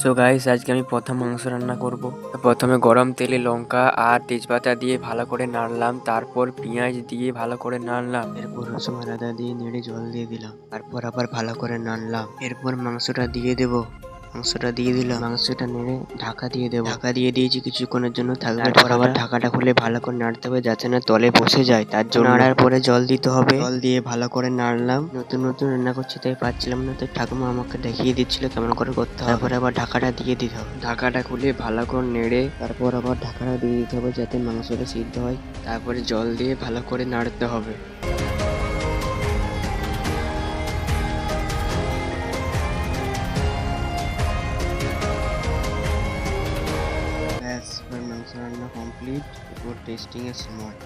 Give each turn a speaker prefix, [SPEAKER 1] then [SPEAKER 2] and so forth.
[SPEAKER 1] So guys, আজকে আমি প্রথম মাংস রান্না করব। প্রথমে গরম তেলে লঙ্কা আর তেজপাতা দিয়ে ভালো করে নাড়লাম, তারপর পেঁয়াজ দিয়ে ভালো করে নাড়লাম, এরপর রসুন আদা দিয়ে নেড়ে জল দিয়ে দিলাম, তারপর আবার ভালো করে নাড়লাম, এরপর মাংসটা দিয়ে দেবো। মাংসটা দিয়ে দিলাম, মাংসটা নেড়ে ঢাকা দিয়ে দেবো। ঢাকা দিয়ে দিয়েছি, কিছুক্ষণের জন্য থাকবে। তারপর আবার ঢাকাটা খুলে ভালো করে নাড়তে হবে যাতে না তলে বসে যায়, তার জন্য নাড়ার পরে জল দিতে হবে। জল দিয়ে ভালো করে নাড়লাম। নতুন নতুন রান্না করছি তাই পারছিলাম না, তো ঠাকুমা আমাকে দেখিয়ে দিচ্ছিল কেমন করে করতে হবে। তারপরে আবার ঢাকাটা দিয়ে দিতে হবে। ঢাকাটা খুলে ভালো করে নেড়ে তারপর আবার ঢাকাটা দিয়ে দিতে হবে যাতে মাংসটা সিদ্ধ হয়। তারপরে জল দিয়ে ভালো করে নাড়তে হবে। ব্যাস, এবার মাংস রান্না কমপ্লিট। এরপর টেস্টিং এর সময়।